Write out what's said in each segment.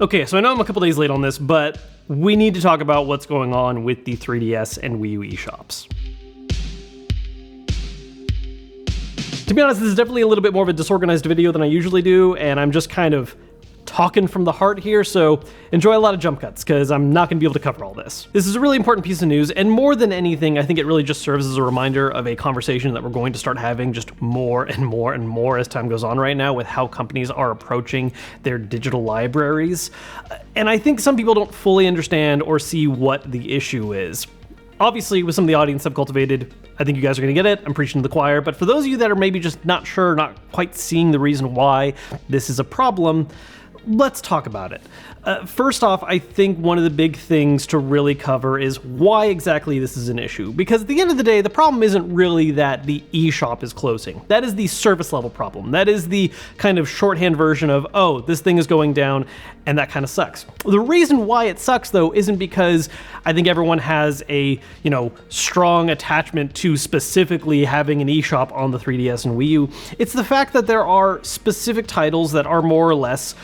Okay, so I know I'm a couple days late on this, but we need to talk about what's going on with the 3DS and Wii U eShops. To be honest, this is definitely a little bit more of a disorganized video than I usually do, and I'm just kind of talking from the heart here, so enjoy a lot of jump cuts, because I'm not going to be able to cover all this. This is a really important piece of news, and more than anything, I think it really just serves as a reminder of a conversation that we're going to start having just more and more and more as time goes on right now with how companies are approaching their digital libraries. And I think some people don't fully understand or see what the issue is. Obviously, with some of the audience I've cultivated, I think you guys are going to get it. I'm preaching to the choir. But for those of you that are maybe just not sure, not quite seeing the reason why this is a problem, let's talk about it. First off, I think one of the big things to really cover is why exactly this is an issue. Because at the end of the day, the problem isn't really that the eShop is closing. That is the service level problem. That is the kind of shorthand version of, oh, this thing is going down, and that kind of sucks. The reason why it sucks, though, isn't because I think everyone has a, strong attachment to specifically having an eShop on the 3DS and Wii U. It's the fact that there are specific titles that are more or less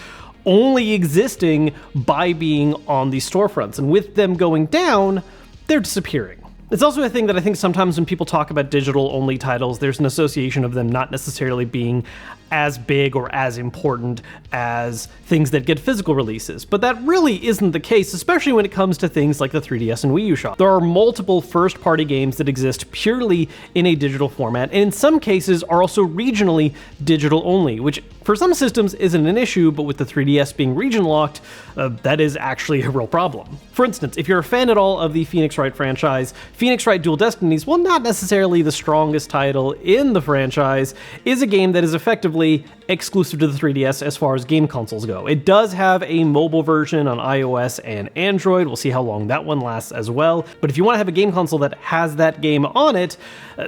only existing by being on these storefronts, and with them going down, they're disappearing. It's also a thing that I think sometimes when people talk about digital-only titles, there's an association of them not necessarily being as big or as important as things that get physical releases. But that really isn't the case, especially when it comes to things like the 3DS and Wii U shop. There are multiple first-party games that exist purely in a digital format, and in some cases are also regionally digital-only, which for some systems isn't an issue, but with the 3DS being region-locked, that is actually a real problem. For instance, if you're a fan at all of the Phoenix Wright franchise, Phoenix Wright Dual Destinies, while not necessarily the strongest title in the franchise, is a game that is effectively exclusive to the 3DS as far as game consoles go. It does have a mobile version on iOS and Android. We'll see how long that one lasts as well. But if you want to have a game console that has that game on it,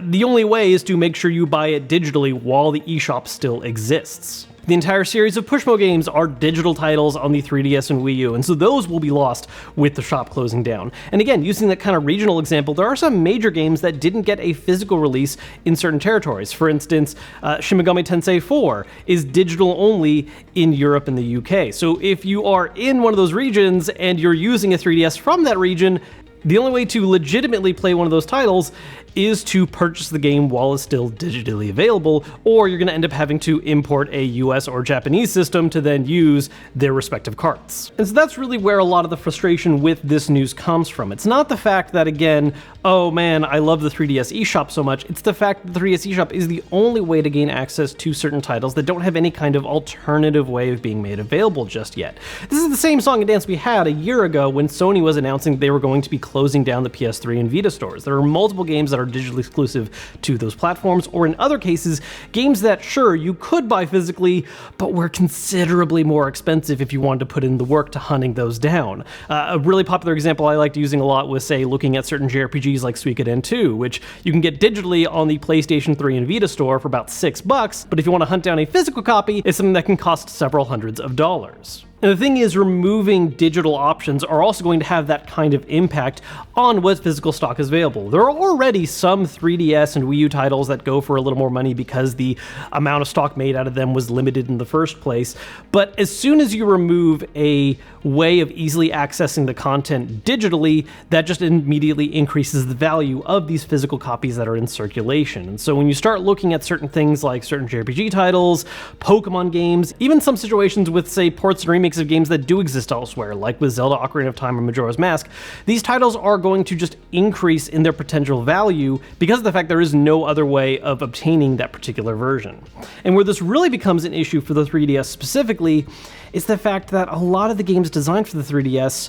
the only way is to make sure you buy it digitally while the eShop still exists. The entire series of Pushmo games are digital titles on the 3DS and Wii U, and so those will be lost with the shop closing down. And again, using that kind of regional example, there are some major games that didn't get a physical release in certain territories. For instance, Shin Megami Tensei 4 is digital only in Europe and the UK. So if you are in one of those regions and you're using a 3DS from that region, the only way to legitimately play one of those titles is to purchase the game while it's still digitally available, or you're going to end up having to import a US or Japanese system to then use their respective carts. And so that's really where a lot of the frustration with this news comes from. It's not the fact that, again, oh man, I love the 3DS eShop so much. It's the fact that the 3DS eShop is the only way to gain access to certain titles that don't have any kind of alternative way of being made available just yet. This is the same song and dance we had a year ago when Sony was announcing they were going to be closing down the PS3 and Vita stores. There are multiple games that are digitally exclusive to those platforms, or in other cases, games that, sure, you could buy physically, but were considerably more expensive if you wanted to put in the work to hunting those down. A really popular example I liked using a lot was, say, looking at certain JRPGs like Suikoden 2, which you can get digitally on the PlayStation 3 and Vita store for about $6, but if you want to hunt down a physical copy, it's something that can cost several hundreds of dollars. And the thing is, removing digital options are also going to have that kind of impact on what physical stock is available. There are already some 3DS and Wii U titles that go for a little more money because the amount of stock made out of them was limited in the first place. But as soon as you remove a way of easily accessing the content digitally, that just immediately increases the value of these physical copies that are in circulation. And so when you start looking at certain things like certain JRPG titles, Pokemon games, even some situations with, say, ports and remakes of games that do exist elsewhere, like with Zelda Ocarina of Time or Majora's Mask, these titles are going to just increase in their potential value because of the fact there is no other way of obtaining that particular version. And where this really becomes an issue for the 3DS specifically is the fact that a lot of the games designed for the 3DS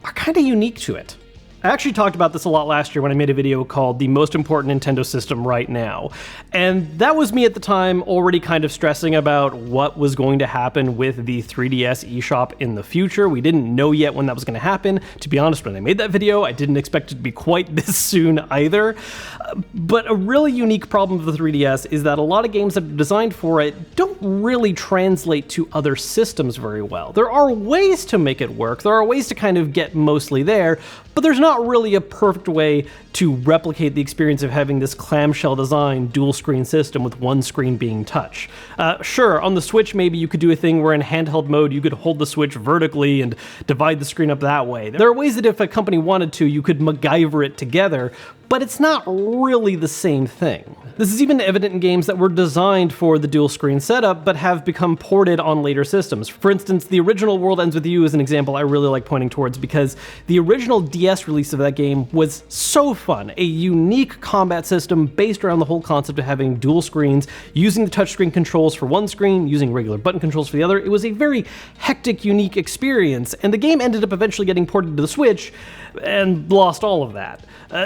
are kind of unique to it. I actually talked about this a lot last year when I made a video called The Most Important Nintendo System Right Now. And that was me at the time already kind of stressing about what was going to happen with the 3DS eShop in the future. We didn't know yet when that was going to happen. To be honest, when I made that video, I didn't expect it to be quite this soon either. But a really unique problem with the 3DS is that a lot of games that are designed for it don't really translate to other systems very well. There are ways to make it work. There are ways to kind of get mostly there, but there's not not really a perfect way to replicate the experience of having this clamshell design dual screen system with one screen being touch. Sure, on the Switch maybe you could do a thing where in handheld mode you could hold the Switch vertically and divide the screen up that way. There are ways that if a company wanted to, you could MacGyver it together, but it's not really the same thing. This is even evident in games that were designed for the dual screen setup, but have become ported on later systems. For instance, the original World Ends With You is an example I really like pointing towards because the original DS release of that game was so fun. A unique combat system based around the whole concept of having dual screens, using the touchscreen controls for one screen, using regular button controls for the other. It was a very hectic, unique experience, and the game ended up eventually getting ported to the Switch and lost all of that.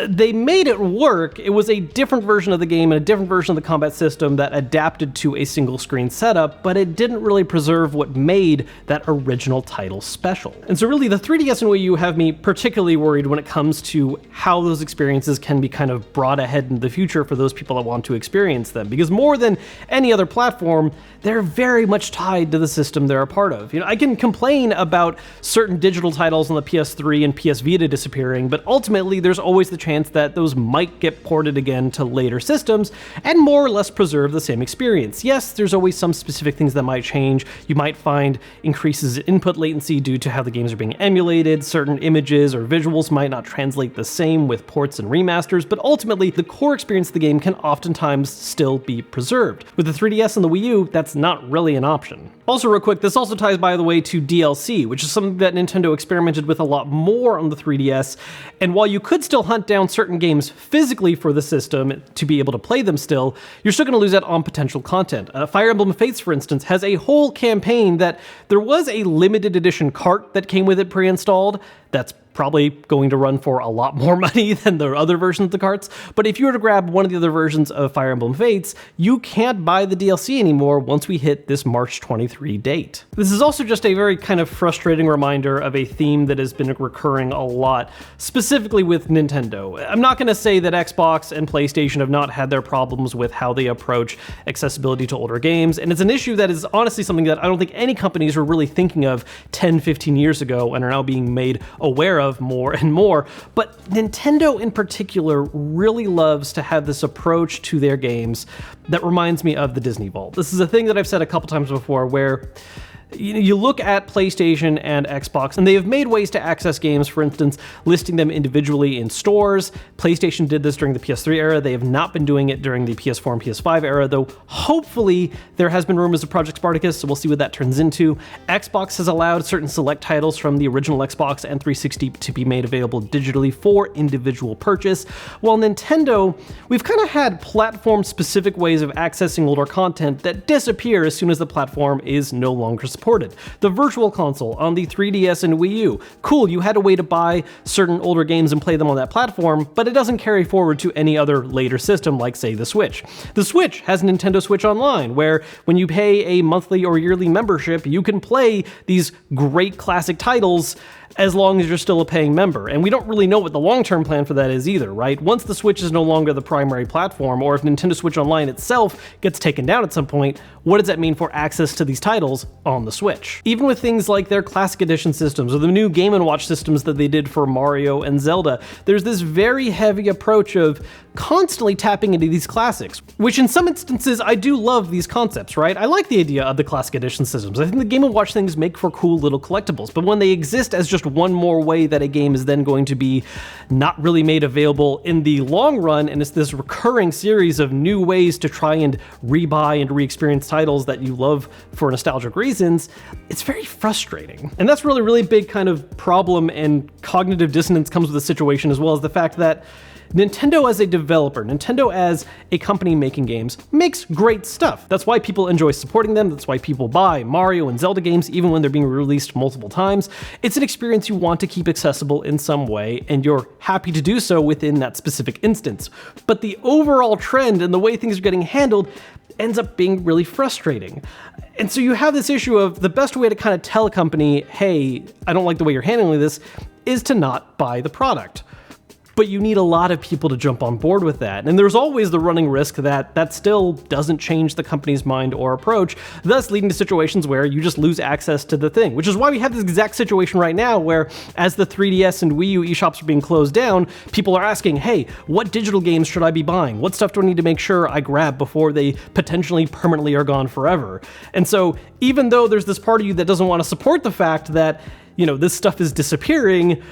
They made it work. It was a different version of the game and a different version of the combat system that adapted to a single screen setup, but it didn't really preserve what made that original title special. And so really the 3DS and Wii U have me particularly worried when it comes to how those experiences can be kind of brought ahead into the future for those people that want to experience them. Because more than any other platform, they're very much tied to the system they're a part of. You know, I can complain about certain digital titles on the PS3 and PS Vita disappearing, but ultimately there's always the chance that those might get ported again to later systems and more or less preserve the same experience. Yes, there's always some specific things that might change. You might find increases in input latency due to how the games are being emulated. Certain images or visuals might not translate the same with ports and remasters, but ultimately the core experience of the game can oftentimes still be preserved. With the 3DS and the Wii U, that's not really an option. Also real quick, this also ties, by the way, to DLC, which is something that Nintendo experimented with a lot more on the 3DS, and while you could still hunt down certain games physically for the system to be able to play them still, you're still going to lose out on potential content. Fire Emblem Fates, for instance, has a whole campaign that there was a limited edition cart that came with it pre-installed. That's probably going to run for a lot more money than the other versions of the carts, but if you were to grab one of the other versions of Fire Emblem Fates, you can't buy the DLC anymore once we hit this March 23 date. This is also just a very kind of frustrating reminder of a theme that has been recurring a lot, specifically with Nintendo. I'm not going to say that Xbox and PlayStation have not had their problems with how they approach accessibility to older games, and it's an issue that is honestly something that I don't think any companies were really thinking of 10, 15 years ago and are now being made aware of more and more, but Nintendo in particular really loves to have this approach to their games that reminds me of the Disney Vault. This is a thing that I've said a couple times before where you look at PlayStation and Xbox, and they have made ways to access games, for instance, listing them individually in stores. PlayStation did this during the PS3 era. They have not been doing it during the PS4 and PS5 era, though hopefully there has been rumors of Project Spartacus, so we'll see what that turns into. Xbox has allowed certain select titles from the original Xbox and 360 to be made available digitally for individual purchase, while Nintendo, we've kind of had platform-specific ways of accessing older content that disappear as soon as the platform is no longer supported. The Virtual Console on the 3DS and Wii U. Cool, you had a way to buy certain older games and play them on that platform, but it doesn't carry forward to any other later system like, say, the Switch. The Switch has Nintendo Switch Online, where when you pay a monthly or yearly membership, you can play these great classic titles as long as you're still a paying member. And we don't really know what the long-term plan for that is either, right? Once the Switch is no longer the primary platform, or if Nintendo Switch Online itself gets taken down at some point, what does that mean for access to these titles on the Switch? Even with things like their Classic Edition systems, or the new Game & Watch systems that they did for Mario and Zelda, there's this very heavy approach of constantly tapping into these classics, which in some instances, I do love these concepts, right? I like the idea of the Classic Edition systems. I think the Game & Watch things make for cool little collectibles, but when they exist as just one more way that a game is then going to be not really made available in the long run, and it's this recurring series of new ways to try and rebuy and re-experience titles that you love for nostalgic reasons, it's very frustrating. And that's really big kind of problem, and cognitive dissonance comes with the situation, as well as the fact that Nintendo as a developer, Nintendo as a company making games, makes great stuff. That's why people enjoy supporting them. That's why people buy Mario and Zelda games even when they're being released multiple times. It's an experience you want to keep accessible in some way, and you're happy to do so within that specific instance. But the overall trend and the way things are getting handled ends up being really frustrating. And so you have this issue of the best way to kind of tell a company, hey, I don't like the way you're handling this, is to not buy the product. but you need a lot of people to jump on board with that. And there's always the running risk that that still doesn't change the company's mind or approach, thus leading to situations where you just lose access to the thing, which is why we have this exact situation right now where as the 3DS and Wii U eShops are being closed down, people are asking, hey, what digital games should I be buying? What stuff do I need to make sure I grab before they potentially permanently are gone forever? And so even though there's this part of you that doesn't want to support the fact that, you know, this stuff is disappearing,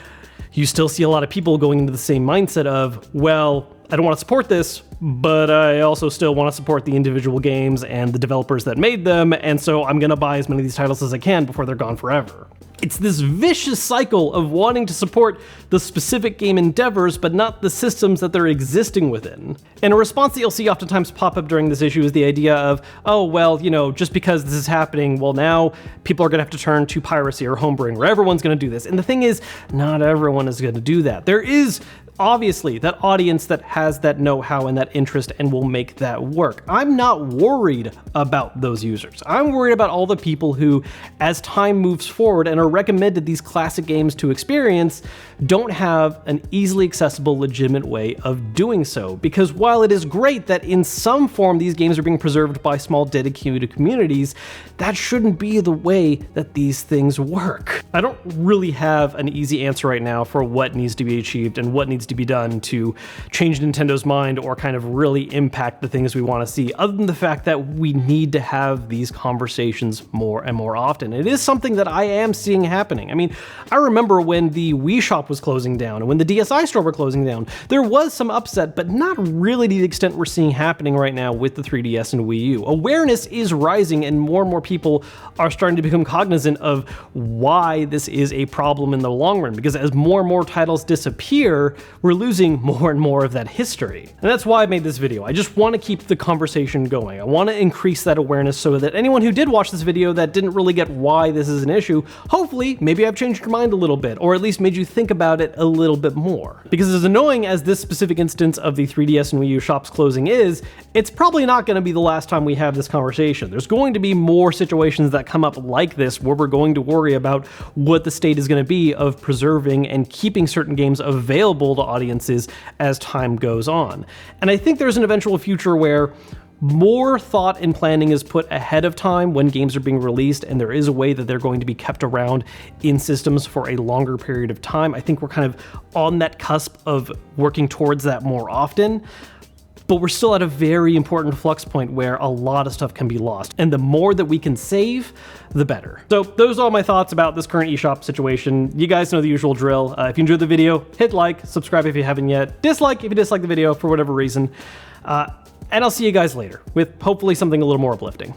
you still see a lot of people going into the same mindset of, well, I don't want to support this, but I also still want to support the individual games and the developers that made them, and so I'm going to buy as many of these titles as I can before they're gone forever. It's this vicious cycle of wanting to support the specific game endeavors, but not the systems that they're existing within. And a response that you'll see oftentimes pop up during this issue is the idea of, oh, well, you know, just because this is happening, well, now people are going to have to turn to piracy or homebrewing, where everyone's going to do this. And the thing is, not everyone is going to do that. There is obviously that audience that has that know-how and that interest and will make that work. I'm not worried about those users. I'm worried about all the people who, as time moves forward and are recommended these classic games to experience, don't have an easily accessible, legitimate way of doing so. Because while it is great that in some form these games are being preserved by small dedicated communities, that shouldn't be the way that these things work. I don't really have an easy answer right now for what needs to be achieved and what needs to be done to change Nintendo's mind or kind of really impact the things we want to see, other than the fact that we need to have these conversations more and more often. It is something that I am seeing happening. I mean, I remember when the Wii Shop was closing down and when the DSi store were closing down, there was some upset, but not really to the extent we're seeing happening right now with the 3DS and Wii U. Awareness is rising and more people are starting to become cognizant of why this is a problem in the long run, because as more and more titles disappear, we're losing more and more of that history. And that's why I made this video. I just want to keep the conversation going. I want to increase that awareness so that anyone who did watch this video that didn't really get why this is an issue, hopefully maybe I've changed your mind a little bit, or at least made you think about it a little bit more. Because as annoying as this specific instance of the 3DS and Wii U shops closing is, it's probably not going to be the last time we have this conversation. There's going to be more situations that come up like this where we're going to worry about what the state is going to be of preserving and keeping certain games available to audiences as time goes on. And I think there's an eventual future where more thought and planning is put ahead of time when games are being released, and there is a way that they're going to be kept around in systems for a longer period of time. I think we're kind of on that cusp of working towards that more often. But we're still at a very important flux point where a lot of stuff can be lost. And the more that we can save, the better. So those are all my thoughts about this current eShop situation. You guys know the usual drill. If you enjoyed the video, hit like, subscribe if you haven't yet, dislike if you dislike the video for whatever reason. And I'll see you guys later with hopefully something a little more uplifting.